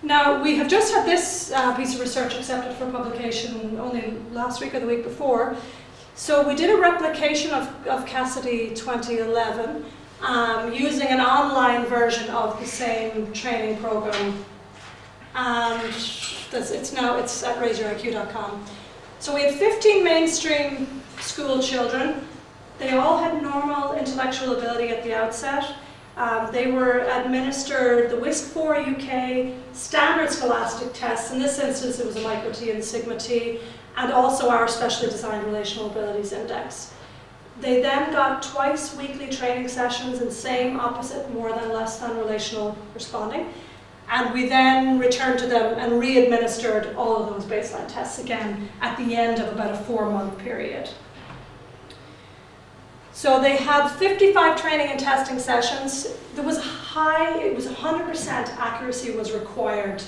Now, we have just had this piece of research accepted for publication only last week or the week before. So we did a replication of Cassidy 2011 using an online version of the same training program. And it's at raiseyouриq.com. So we had 15 mainstream school children. They all had normal intellectual ability at the outset. They were administered the WISC-4 UK standard scholastic tests. In this instance, it was a micro T and sigma T, and also our specially designed relational abilities index. They then got twice weekly training sessions in same, opposite, more than, less than relational responding. And we then returned to them and re-administered all of those baseline tests again at the end of about a 4-month period. So they had 55 training and testing sessions. There was it was 100% accuracy was required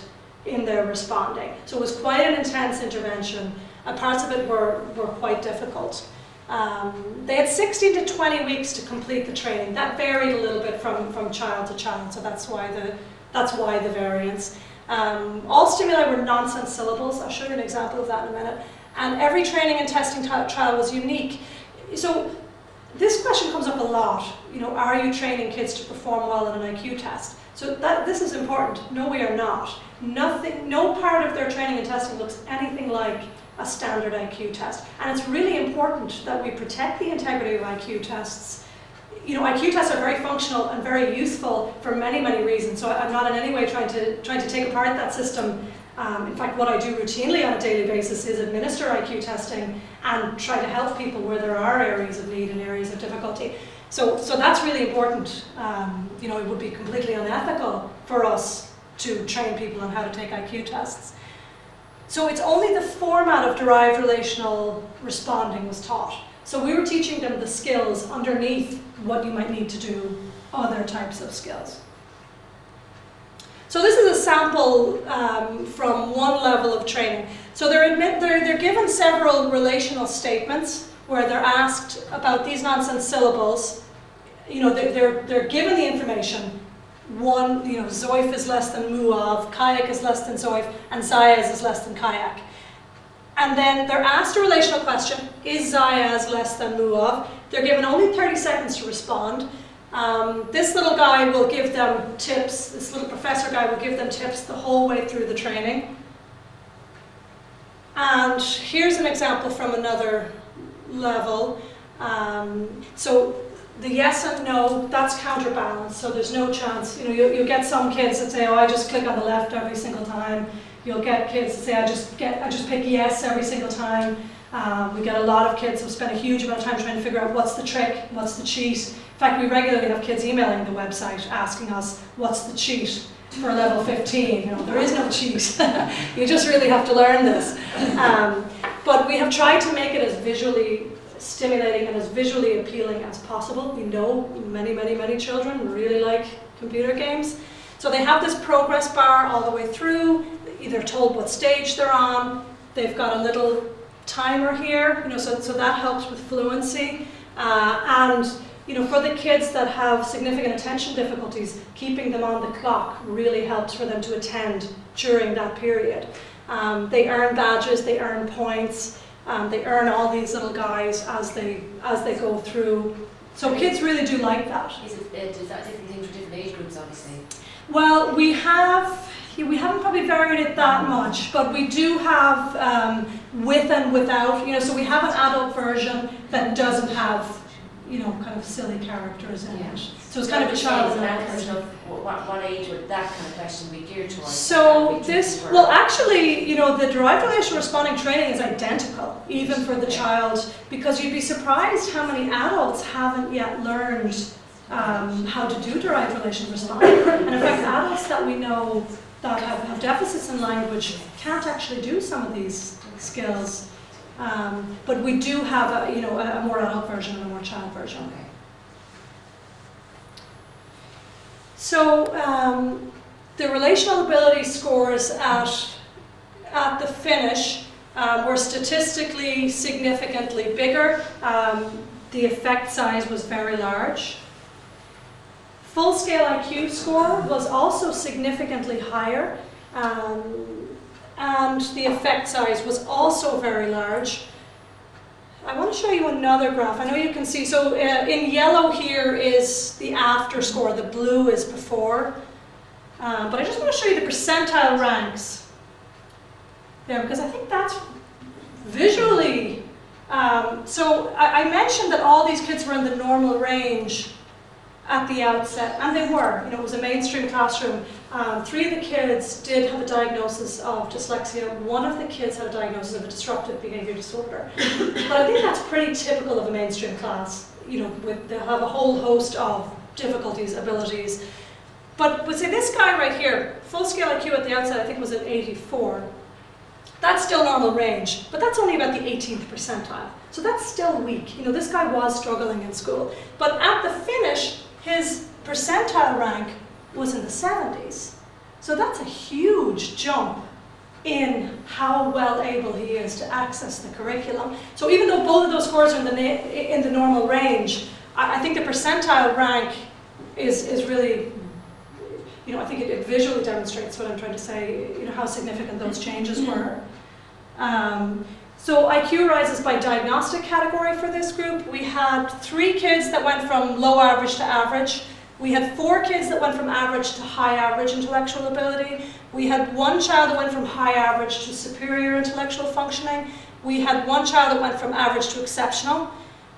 in their responding. So it was quite an intense intervention, and parts of it were quite difficult. They had 16 to 20 weeks to complete the training. That varied a little bit from child to child, so that's why the variance. All stimuli were nonsense syllables. I'll show you an example of that in a minute. And every training and testing trial was unique. So this question comes up a lot. You know, are you training kids to perform well in an IQ test? So this is important. No, we are not. No part of their training and testing looks anything like a standard IQ test. And it's really important that we protect the integrity of IQ tests. You know, IQ tests are very functional and very useful for many, many reasons. So I'm not in any way trying to take apart that system. In fact, what I do routinely on a daily basis is administer IQ testing and try to help people where there are areas of need and areas of difficulty. So that's really important. You know, it would be completely unethical for us to train people on how to take IQ tests. So it's only the format of derived relational responding was taught. So we were teaching them the skills underneath what you might need to do other types of skills. So this is a sample from one level of training. So they're given several relational statements where they're asked about these nonsense syllables. You know, they're given the information. One, you know, Zoif is less than Muav, kayak is less than Zoif, and Zayas is less than kayak. And then they're asked a relational question, is Zayas less than Muav? They're given only 30 seconds to respond. This little guy will give them tips, this little professor guy will give them tips the whole way through the training. And here's an example from another level. So the yes and no, that's counterbalanced, so there's no chance. You know, you'll get some kids that say, oh, I just click on the left every single time. You'll get kids that say, I just pick yes every single time. We get a lot of kids who spend a huge amount of time trying to figure out what's the trick, what's the cheat. In fact, we regularly have kids emailing the website asking us, what's the cheat for level 15? You know, there is no cheat. You just really have to learn this. But we have tried to make it as visually stimulating and as visually appealing as possible. We know many, many, many children really like computer games. So they have this progress bar all the way through. They're told what stage they're on. They've got a little timer here, you know, so that helps with fluency. And you know, for the kids that have significant attention difficulties, keeping them on the clock really helps for them to attend during that period. They earn badges, they earn points, they earn all these little guys as they go through. So kids really do like that. Is that a different thing for different age groups, obviously? Well, we haven't probably varied it that much, but we do have with and without. You know, so we have an adult version that doesn't have, you know, kind of silly characters in it. So it's kind of a child and adult version. What age would that kind of question be geared towards? So well, actually, you know, the derived relational responding training is identical, even for the child, because you'd be surprised how many adults haven't yet learned how to do derived relational responding. And in fact, adults that we know that have deficits in language can't actually do some of these skills. But we do have a more adult version and a more child version. Okay. So the relational ability scores at the finish were statistically significantly bigger. The effect size was very large. Full-scale IQ score was also significantly higher. And the effect size was also very large. I want to show you another graph. I know you can see, so in yellow here is the after score, the blue is before. But I just want to show you the percentile ranks there, because I think that's visually. So I mentioned that all these kids were in the normal range at the outset, and they were. You know, it was a mainstream classroom. 3 of the kids did have a diagnosis of dyslexia. 1 of the kids had a diagnosis of a disruptive behavior disorder. But I think that's pretty typical of a mainstream class. You know, they have a whole host of difficulties, abilities. But say this guy right here, full scale IQ at the outset, I think was at 84. That's still normal range, but that's only about the 18th percentile. So that's still weak. You know, this guy was struggling in school. But at the finish, his percentile rank was in the 70s. So that's a huge jump in how well able he is to access the curriculum. So even though both of those scores are in the normal range, I think the percentile rank is really, you know, I think it visually demonstrates what I'm trying to say, you know, how significant those changes were. So IQ rises by diagnostic category for this group. We had 3 kids that went from low average to average. We had 4 kids that went from average to high average intellectual ability. We had 1 child that went from high average to superior intellectual functioning. We had 1 child that went from average to exceptional.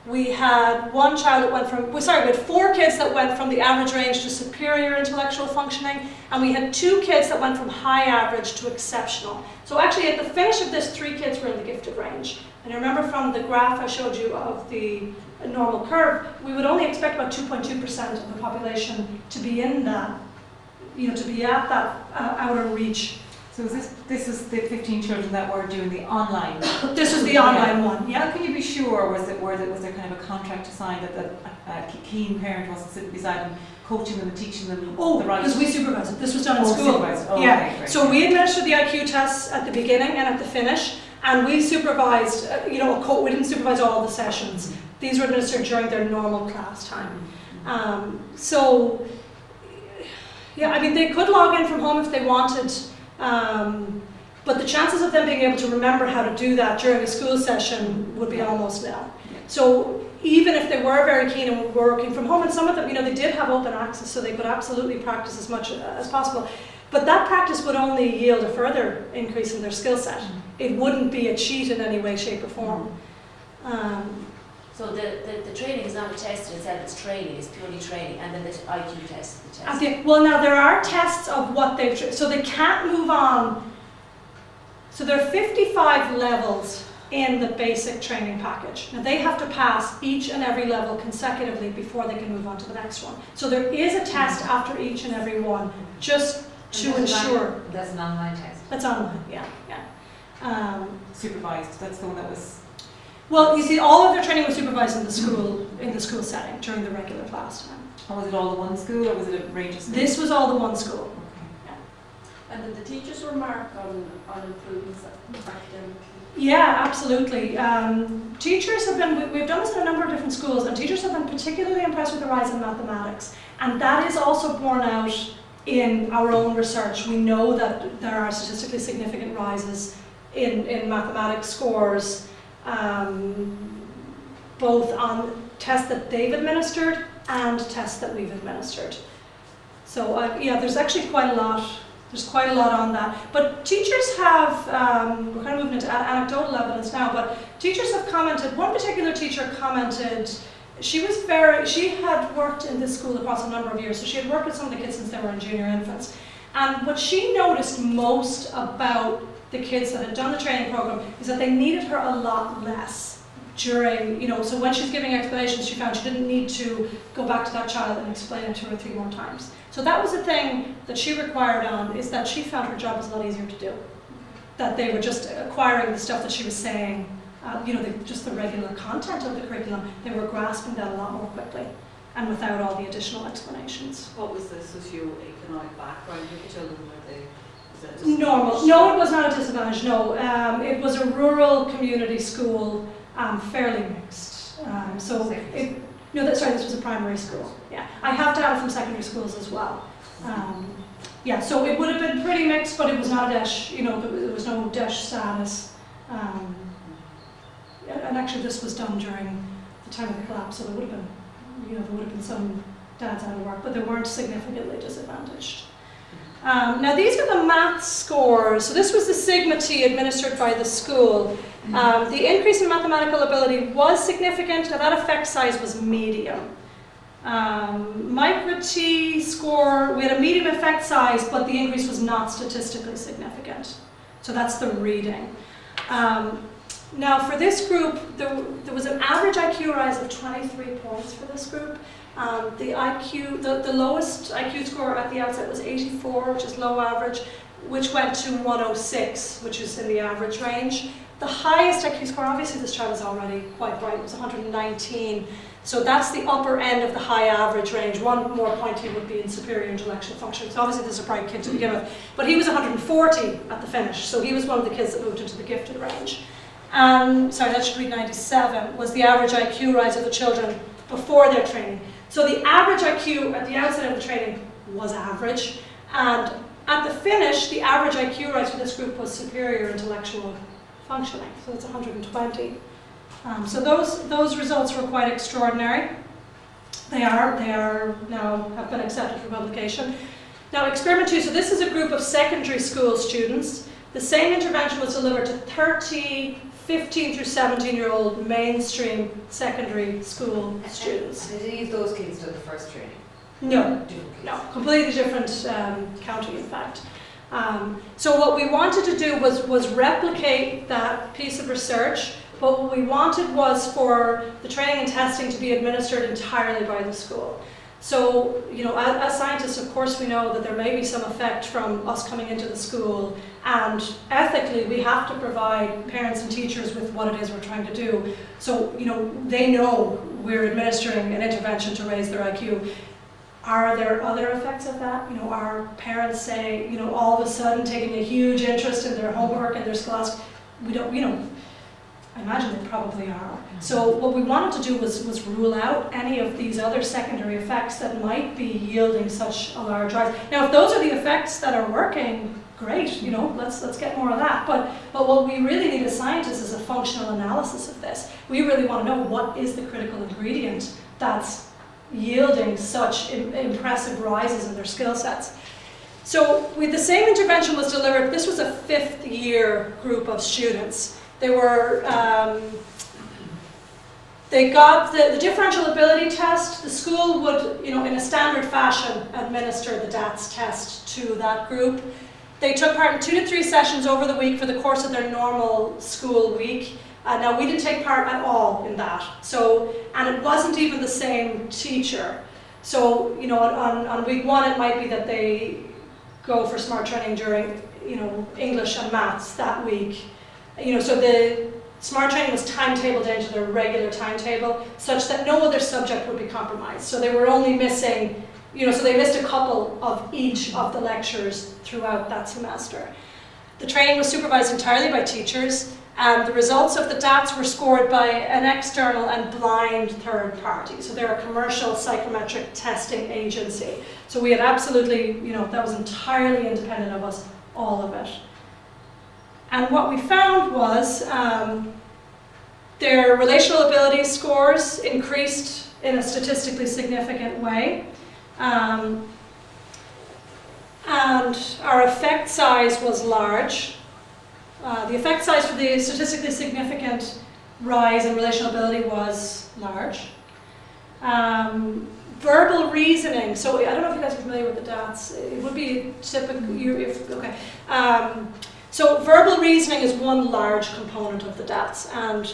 We had 1 child that went from, we had 4 kids that went from the average range to superior intellectual functioning, and we had 2 kids that went from high average to exceptional. So actually at the finish of this, 3 kids were in the gifted range. And I remember from the graph I showed you of the normal curve, we would only expect about 2.2% of the population to be in that, you know, to be at that outer reach. So this is the 15 children that were doing the online? This was the online one, yeah. How can you be sure, was there kind of a contract to sign that the keen parent wasn't sitting beside them, coaching them and teaching them the right? Because we supervised it. This was done in school. Oh, yeah. Okay, so we administered the IQ tests at the beginning and at the finish, and we supervised, you know, we didn't supervise all the sessions. These were administered during their normal class time. So, yeah, I mean, they could log in from home if they wanted, but the chances of them being able to remember how to do that during a school session would be almost nil. So even if they were very keen and were working from home, and some of them, you know, they did have open access, so they could absolutely practice as much as possible. But that practice would only yield a further increase in their skill set. It wouldn't be a cheat in any way, shape, or form. So the training is not a test in itself, it's training, it's purely training, and then the IQ test is the test. Well, now there are tests of what they've, so they can't move on. So there are 55 levels in the basic training package. Now they have to pass each and every level consecutively before they can move on to the next one. So there is a test after each and every one, just to ensure. That's an online test. That's online, yeah. Supervised, that's the one that was... Well, you see, all of their training was supervised in the school setting during the regular class time. And was it all the one school, or was it a range of schools? This was all the one school. Okay. Yeah. And did the teachers remark on improvements academically? Yeah, absolutely. Teachers have been, we've done this in a number of different schools, and teachers have been particularly impressed with the rise in mathematics. And that is also borne out in our own research. We know that there are statistically significant rises in mathematics scores, both on tests that they've administered and tests that we've administered. So yeah, there's actually quite a lot. There's quite a lot on that. But teachers have, we're kind of moving into anecdotal evidence now, but teachers have commented, one particular teacher commented, she had worked in this school across a number of years, so she had worked with some of the kids since they were in junior infants. And what she noticed most about the kids that had done the training program is that they needed her a lot less during, you know, so when she's giving explanations, she found she didn't need to go back to that child and explain it 2 or 3 more times. So that was the thing that she required on, is that she found her job was a lot easier to do. That they were just acquiring the stuff that she was saying, you know, just the regular content of the curriculum, they were grasping that a lot more quickly and without all the additional explanations. What was the socio-economic background of the children? Were they, was that normal? No, it was not a disadvantage, no. It was a rural community school, fairly mixed. This was a primary school. Yeah, I have data from secondary schools as well. Yeah, so it would have been pretty mixed, but it was not a DESH, you know, there was no DESH status. And actually this was done during the time of the collapse, so there would have been, you know, there would have been some dads out of work, but they weren't significantly disadvantaged. Now these are the maths scores. So this was the Sigma T administered by the school. The increase in mathematical ability was significant. Now that effect size was medium. Micro T score, we had a medium effect size, but the increase was not statistically significant. So that's the reading. Now for this group, there was an average IQ rise of 23 points for this group. The IQ, the lowest IQ score at the outset was 84, which is low average, which went to 106, which is in the average range. The highest IQ score, obviously this child is already quite bright, it was 119. So that's the upper end of the high average range. One more point he would be in superior intellectual function. So obviously this is a bright kid to begin with. But he was 140 at the finish, so he was one of the kids that moved into the gifted range. Sorry, that should read 97, was the average IQ rise of the children before their training. So the average IQ at the outset of the training was average, and at the finish, the average IQ rise for this group was superior intellectual functioning, so it's 120. So those results were quite extraordinary. They are now have been accepted for publication. Now experiment 2, so this is a group of secondary school students. The same intervention was delivered to 30 15 through 17-year-old mainstream secondary school students. Did any of those kids do the first training? No, no, completely different county in fact. So what we wanted to do was replicate that piece of research, but what we wanted was for the training and testing to be administered entirely by the school. So, you know, as scientists, of course, we know that there may be some effect from us coming into the school, and ethically, we have to provide parents and teachers with what it is we're trying to do. So, you know, they know we're administering an intervention to raise their IQ. Are there other effects of that? You know, are parents say, you know, all of a sudden taking a huge interest in their homework and their scholastic? We don't, you know, I imagine they probably are. So what we wanted to do was rule out any of these other secondary effects that might be yielding such a large rise. Now, if those are the effects that are working, great, you know, let's get more of that. But what we really need as scientists is a functional analysis of this. We really want to know what is the critical ingredient that's yielding such impressive rises in their skill sets. So the same intervention was delivered. This was a 5th year group of students. They were, they got the differential ability test. The school would, you know, in a standard fashion, administer the DATS test to that group. They took part in 2 to 3 sessions over the week for the course of their normal school week. Now we didn't take part at all in that. So, and it wasn't even the same teacher. So, you know, on week 1 it might be that they go for smart training during, you know, English and maths that week. You know, so the smart training was timetabled into their regular timetable such that no other subject would be compromised. So they were only missing, you know, so they missed a couple of each of the lectures throughout that semester. The training was supervised entirely by teachers, and the results of the DATs were scored by an external and blind third party. So they're a commercial psychometric testing agency. So we had absolutely, you know, that was entirely independent of us, all of it. And what we found was their relational ability scores increased in a statistically significant way. And our effect size was large. The effect size for the statistically significant rise in relational ability was large. Verbal reasoning, so I don't know if you guys are familiar with the DATS. It would be typical, okay. So verbal reasoning is one large component of the DATS, and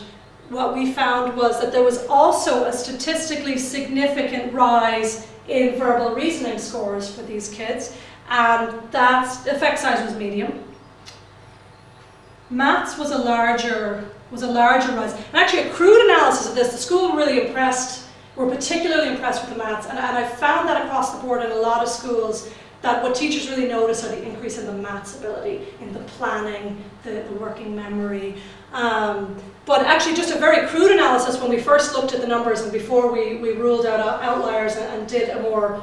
what we found was that there was also a statistically significant rise in verbal reasoning scores for these kids, and that effect size was medium. Maths was a larger rise. And actually a crude analysis of this, the school were particularly impressed with the maths, and I found that across the board in a lot of schools, that what teachers really notice are the increase in the maths ability, in the planning, the working memory. But actually just a very crude analysis when we first looked at the numbers and before we ruled out outliers and did a more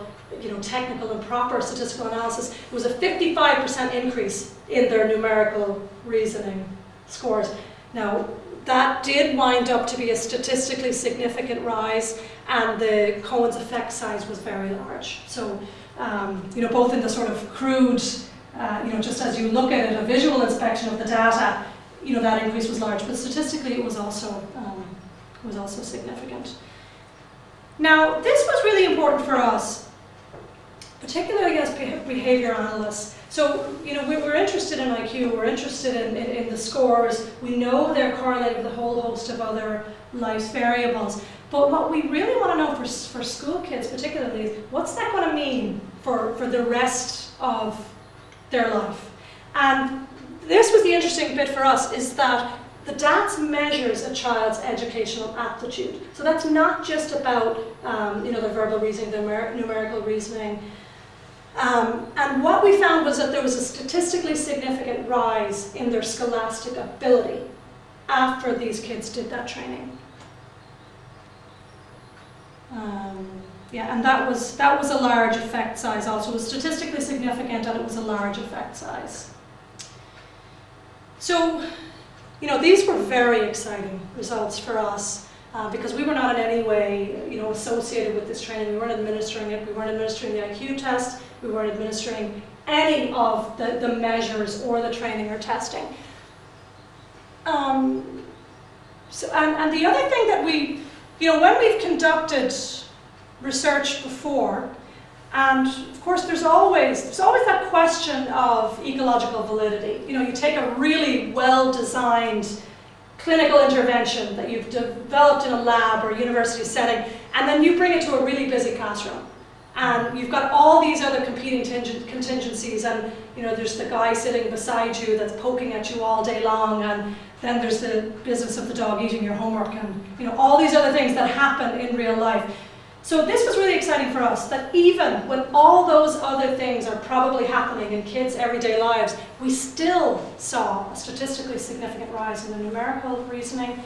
technical and proper statistical analysis, it was a 55% increase in their numerical reasoning scores. Now, that did wind up to be a statistically significant rise, and the Cohen's effect size was very large. So, both in the sort of crude, just as you look at it, a visual inspection of the data, that increase was large, but statistically it was also significant. Now, this was really important for us, particularly as behavior analysts. So, we're interested in IQ, we're interested in the scores, we know they're correlated with a whole host of other life variables, but what we really want to know for school kids particularly is what's that going to mean for the rest of their life? And this was the interesting bit for us, is that the DATS measures a child's educational aptitude. So that's not just about the verbal reasoning, the numerical reasoning. And what we found was that there was a statistically significant rise in their scholastic ability after these kids did that training. And that was a large effect size also. It was statistically significant, and it was a large effect size. So, these were very exciting results for us because we were not in any way, associated with this training. We weren't administering it. We weren't administering the IQ test. We weren't administering any of the measures or the training or testing. And the other thing that we, when we've conducted research before, and of course there's always that question of ecological validity. You take a really well-designed clinical intervention that you've developed in a lab or university setting, and then you bring it to a really busy classroom. And you've got all these other competing contingencies, and there's the guy sitting beside you that's poking at you all day long, and then there's the business of the dog eating your homework, and all these other things that happen in real life. So this was really exciting for us, that even when all those other things are probably happening in kids' everyday lives, we still saw a statistically significant rise in their numerical reasoning,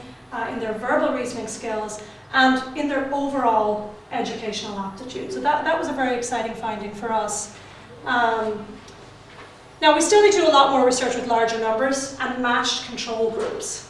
in their verbal reasoning skills, and in their overall educational aptitude. So that was a very exciting finding for us. Now, we still need to do a lot more research with larger numbers and matched control groups.